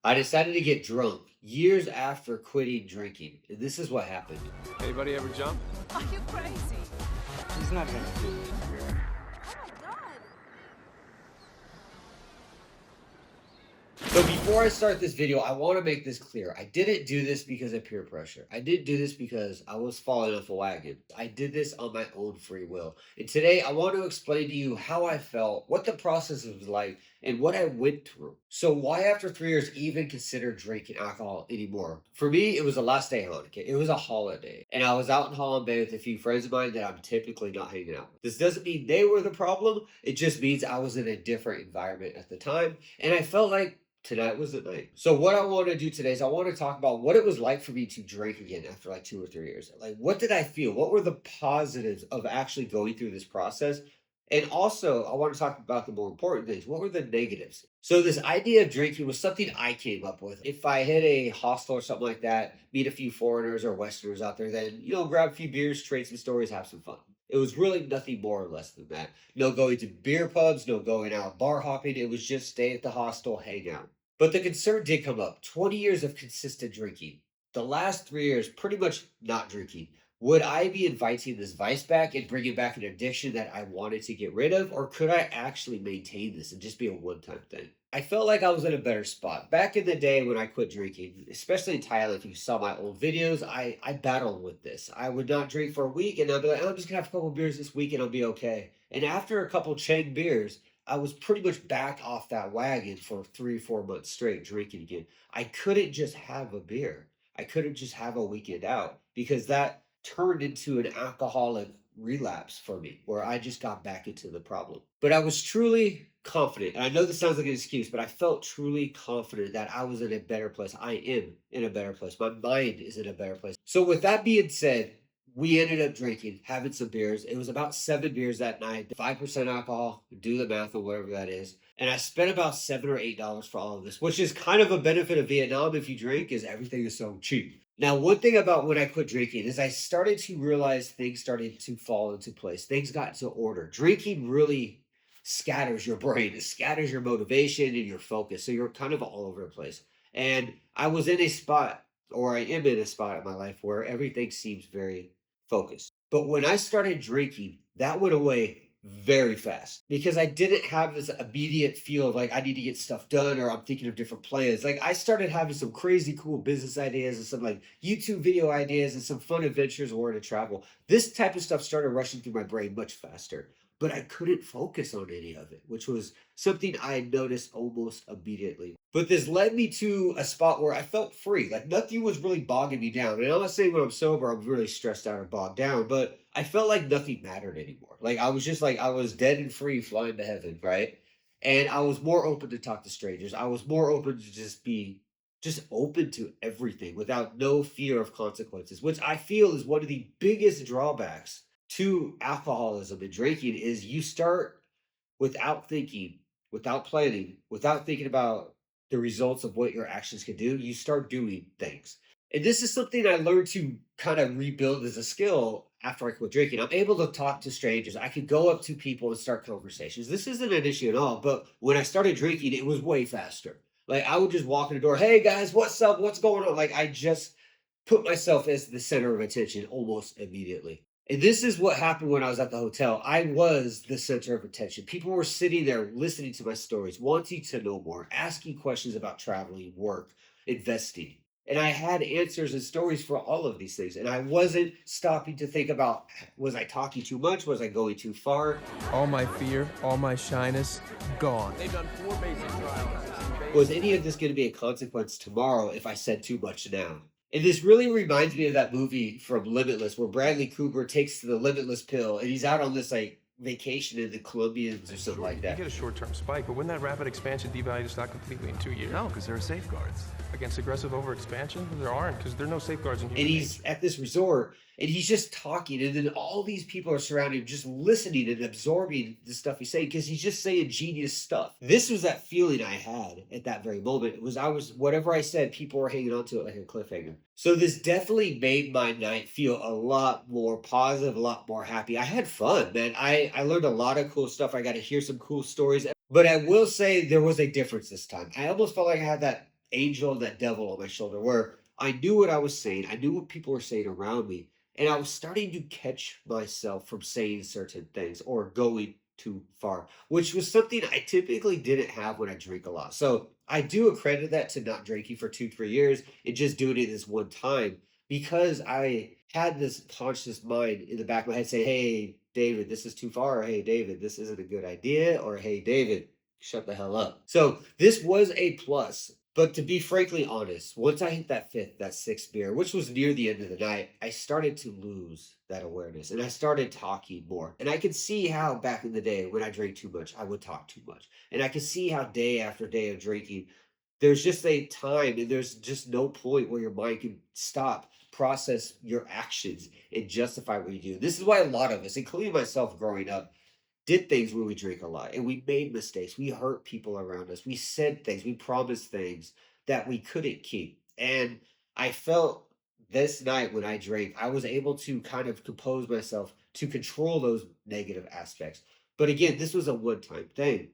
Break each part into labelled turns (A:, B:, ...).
A: I decided to get drunk years after quitting drinking. And this is what happened.
B: Anybody ever jump?
C: Are you crazy?
D: He's not gonna do it.
C: Oh my god.
A: So before I start this video, I want to make this clear. I didn't do this because of peer pressure. I didn't do this because I was falling off a wagon. I did this on my own free will. And today I want to explain to you how I felt, what the process was like, and what I went through. So why after 3 years even consider drinking alcohol anymore? For me, it was the last day on. Okay? It was a holiday. And I was out in Holland Bay with a few friends of mine that I'm typically not hanging out with. This doesn't mean they were the problem. It just means I was in a different environment at the time. And I felt like tonight was the night. So what I want to do today is I want to talk about what it was like for me to drink again after like 2 or 3 years. Like, what did I feel? What were the positives of actually going through this process? And also, I want to talk about the more important things. What were the negatives? So this idea of drinking was something I came up with. If I hit a hostel or something like that, meet a few foreigners or Westerners out there, then, grab a few beers, trade some stories, have some fun. It was really nothing more or less than that. No going to beer pubs, no going out bar hopping. It was just stay at the hostel, hang out. But the concern did come up. 20 years of consistent drinking. The last 3 years, pretty much not drinking. Would I be inviting this vice back and bringing back an addiction that I wanted to get rid of? Or could I actually maintain this and just be a one time thing? I felt like I was in a better spot. Back in the day when I quit drinking, especially in Thailand, if you saw my old videos, I battled with this. I would not drink for a week and I'd be like, "Oh, I'm just gonna have a couple beers this week and I'll be okay." And after a couple Chang beers, I was pretty much back off that wagon for 3, 4 months straight drinking again. I couldn't just have a beer. I couldn't just have a weekend out because that turned into an alcoholic relapse for me where I just got back into the problem. But I was truly confident. And I know this sounds like an excuse, but I felt truly confident that I was in a better place. I am in a better place. My mind is in a better place. So, with that being said, we ended up drinking, having some beers. It was about 7 beers that night, 5% alcohol, do the math or whatever that is. And I spent about $7 or $8 for all of this, which is kind of a benefit of Vietnam if you drink, is everything is so cheap. Now, one thing about when I quit drinking is I started to realize things started to fall into place. Things got into order. Drinking really scatters your brain, it scatters your motivation and your focus. So you're kind of all over the place. And I was in a spot, or I am in a spot in my life where everything seems very focused. But when I started drinking, that went away very fast because I didn't have this immediate feel of like I need to get stuff done or I'm thinking of different plans. Like I started having some crazy cool business ideas and some like YouTube video ideas and some fun adventures or to travel. This type of stuff started rushing through my brain much faster, but I couldn't focus on any of it, which was something I noticed almost immediately. But this led me to a spot where I felt free. Like nothing was really bogging me down. And I'm not saying when I'm sober, I'm really stressed out or bogged down, but I felt like nothing mattered anymore. Like I was just like, I was dead and free flying to heaven, right? And I was more open to talk to strangers. I was more open to just be just open to everything without no fear of consequences, which I feel is one of the biggest drawbacks to alcoholism and drinking is you start without thinking, without planning, without thinking about the results of what your actions can do, you start doing things. And this is something I learned to kind of rebuild as a skill after I quit drinking. I'm able to talk to strangers. I could go up to people and start conversations. This isn't an issue at all, but when I started drinking, it was way faster. Like I would just walk in the door, "Hey guys, what's up? What's going on?" Like I just put myself as the center of attention almost immediately. And this is what happened when I was at the hotel. I was the center of attention. People were sitting there listening to my stories, wanting to know more, asking questions about traveling, work, investing. And I had answers and stories for all of these things. And I wasn't stopping to think about, was I talking too much? Was I going too far?
B: All my fear, all my shyness, gone.
D: They've done 4 basic trials.
A: Was any of this going to be a consequence tomorrow if I said too much now? And this really reminds me of that movie from Limitless where Bradley Cooper takes the Limitless pill and he's out on this like vacation in the Colombians or something like
E: You
A: that.
E: get a short-term spike, but wouldn't that rapid expansion devalue the stock completely in 2 years?
D: No, because there are safeguards.
E: Against aggressive overexpansion? There aren't, because there are no safeguards in human
A: And he's
E: nature.
A: at this resort and he's just talking and then all these people are surrounding him just listening and absorbing the stuff he's saying because he's just saying genius stuff. This was that feeling I had at that very moment. It was whatever I said, people were hanging on to it like a cliffhanger. So this definitely made my night feel a lot more positive, a lot more happy. I had fun, man. I learned a lot of cool stuff. I got to hear some cool stories. But I will say there was a difference this time. I almost felt like I had that angel and that devil on my shoulder where I knew what I was saying. I knew what people were saying around me. And I was starting to catch myself from saying certain things or going too far, which was something I typically didn't have when I drink a lot. So I do accredit that to not drinking for 2, 3 years and just doing it this one time because I had this conscious mind in the back of my head saying, hey, David, this is too far. Or, hey, David, this isn't a good idea. Or, hey, David, shut the hell up. So this was a plus. But to be frankly honest, once I hit that fifth, that sixth beer, which was near the end of the night, I started to lose that awareness and I started talking more. And I could see how back in the day when I drank too much, I would talk too much. And I could see how day after day of drinking, there's just a time and there's just no point where your mind can stop, process your actions, and justify what you do. This is why a lot of us, including myself growing up, did things when we drink a lot and we made mistakes. We hurt people around us. We said things, we promised things that we couldn't keep. And I felt this night when I drank, I was able to kind of compose myself to control those negative aspects. But again, this was a one time thing.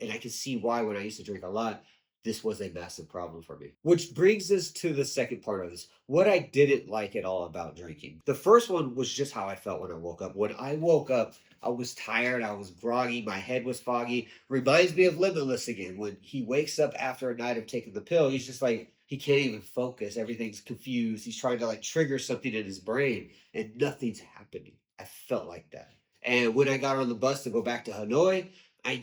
A: And I can see why when I used to drink a lot, this was a massive problem for me. Which brings us to the second part of this. What I didn't like at all about drinking. The first one was just how I felt when I woke up. When I woke up, I was tired, I was groggy, my head was foggy. Reminds me of Limitless again. When he wakes up after a night of taking the pill, he's just like, he can't even focus. Everything's confused. He's trying to like trigger something in his brain and nothing's happening. I felt like that. And when I got on the bus to go back to Hanoi, I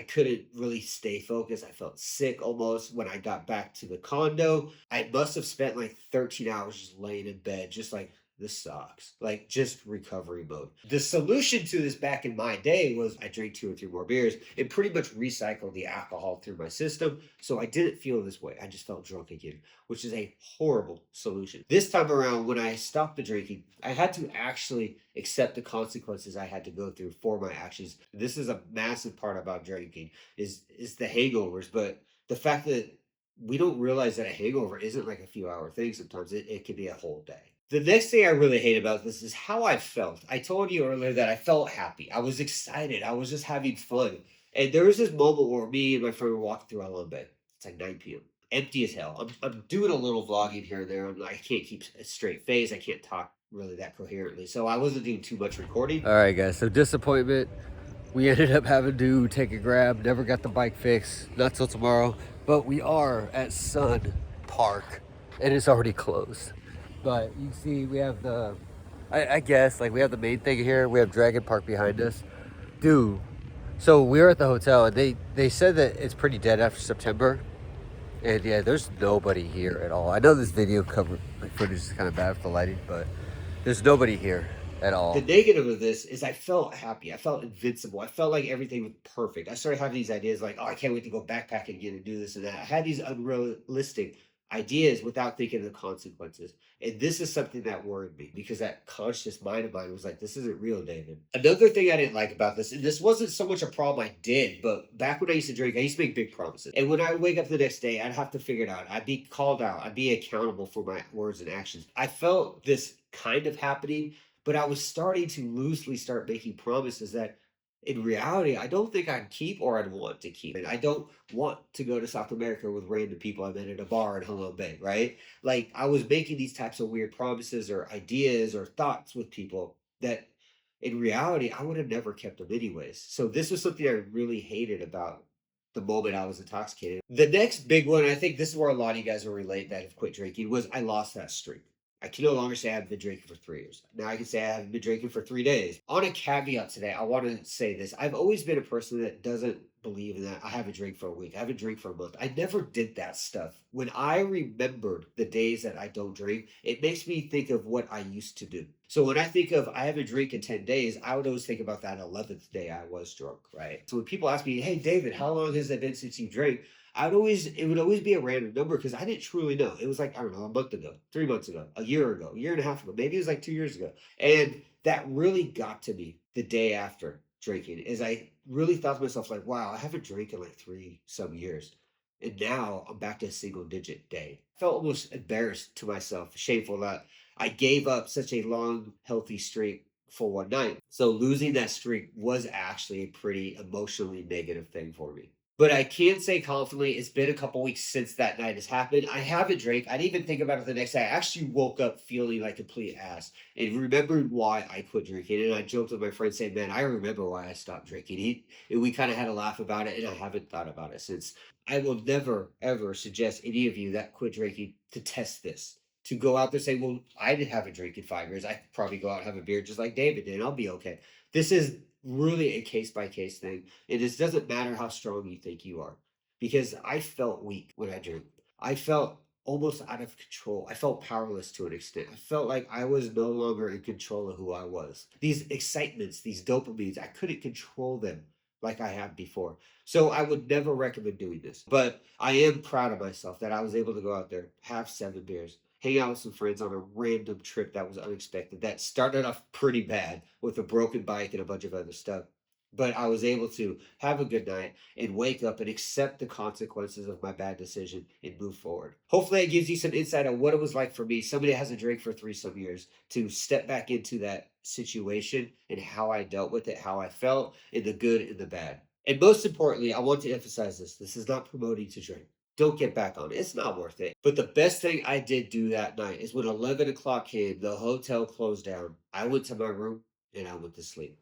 A: couldn't really stay focused. I felt sick almost when I got back to the condo. I must have spent like 13 hours just laying in bed, just like this sucks. Like just recovery mode. The solution to this back in my day was I drank 2 or 3 more beers and pretty much recycled the alcohol through my system. So I didn't feel this way. I just felt drunk again, which is a horrible solution. This time around, when I stopped the drinking, I had to actually accept the consequences I had to go through for my actions. This is a massive part about drinking is the hangovers, but the fact that we don't realize that a hangover isn't like a few hour thing. Sometimes it can be a whole day. The next thing I really hate about this is how I felt. I told you earlier that I felt happy. I was excited. I was just having fun. And there was this moment where me and my friend were walking through Alombe. It's like 9 p.m. Empty as hell. I'm doing a little vlogging here and there. I can't keep a straight face. I can't talk really that coherently. So I wasn't doing too much recording. All right, guys. So disappointment. We ended up having to take a grab. Never got the bike fixed. Not till tomorrow. But we are at Sun Park. And it's already closed. But you see, we have the, I guess, like we have the main thing here. We have Dragon Park behind us. Dude, so we were at the hotel and they said that it's pretty dead after September. And yeah, there's nobody here at all. I know this video cover like footage is kind of bad for the lighting, but there's nobody here at all. The negative of this is I felt happy. I felt invincible. I felt like everything was perfect. I started having these ideas like, oh, I can't wait to go backpacking again and do this and that. I had these unrealistic ideas without thinking of the consequences. And this is something that worried me because that conscious mind of mine was like, this isn't real, David. Another thing I didn't like about this, and this wasn't so much a problem I did, but back when I used to drink, I used to make big promises. And when I would wake up the next day, I'd have to figure it out. I'd be called out. I'd be accountable for my words and actions. I felt this kind of happening, but I was starting to loosely start making promises that in reality, I don't think I'd keep or I'd want to keep. And I don't want to go to South America with random people I met at a bar in Halong Bay, right? Like I was making these types of weird promises or ideas or thoughts with people that in reality, I would have never kept them anyways. So this was something I really hated about the moment I was intoxicated. The next big one, I think this is where a lot of you guys will relate that have quit drinking, was I lost that streak. I can no longer say I haven't been drinking for 3 years. Now I can say I haven't been drinking for 3 days. On a caveat today, I want to say this. I've always been a person that doesn't believe in that. I haven't drank for a week. I haven't drank for a month. I never did that stuff. When I remembered the days that I don't drink, it makes me think of what I used to do. So when I think of I haven't drank in 10 days, I would always think about that 11th day I was drunk, right? So when people ask me, hey, David, how long has it been since you drank? It would always be a random number because I didn't truly know. It was like, I don't know, a month ago, 3 months ago, a year ago, a year and a half ago. Maybe it was like 2 years ago. And that really got to me the day after drinking is I really thought to myself like, wow, I haven't drank in like 3 some years. And now I'm back to a single digit day. I felt almost embarrassed to myself, shameful that I gave up such a long, healthy streak for one night. So losing that streak was actually a pretty emotionally negative thing for me. But I can say confidently, it's been a couple weeks since that night has happened. I haven't drank. I didn't even think about it the next day. I actually woke up feeling like complete ass and remembered why I quit drinking. And I joked with my friend saying, "Man, I remember why I stopped drinking." And we kind of had a laugh about it, and I haven't thought about it since. I will never, ever suggest any of you that quit drinking to test this. To go out there and say, "Well, I didn't have a drink in 5 years. I could probably go out and have a beer just like David did, and I'll be okay." This is really a case by case thing. It just doesn't matter how strong you think you are. Because I felt weak when I drank. I felt almost out of control. I felt powerless to an extent. I felt like I was no longer in control of who I was. These excitements, these dopamines, I couldn't control them like I had before. So I would never recommend doing this. But I am proud of myself that I was able to go out there, have 7 beers, hang out with some friends on a random trip that was unexpected, that started off pretty bad with a broken bike and a bunch of other stuff. But I was able to have a good night and wake up and accept the consequences of my bad decision and move forward. Hopefully, it gives you some insight on what it was like for me, somebody that hasn't drank for 3 some years, to step back into that situation and how I dealt with it, how I felt, in the good and the bad. And most importantly, I want to emphasize this: this is not promoting to drink. Don't get back on it. It's not worth it. But the best thing I did do that night is when 11 o'clock came, the hotel closed down. I went to my room and I went to sleep.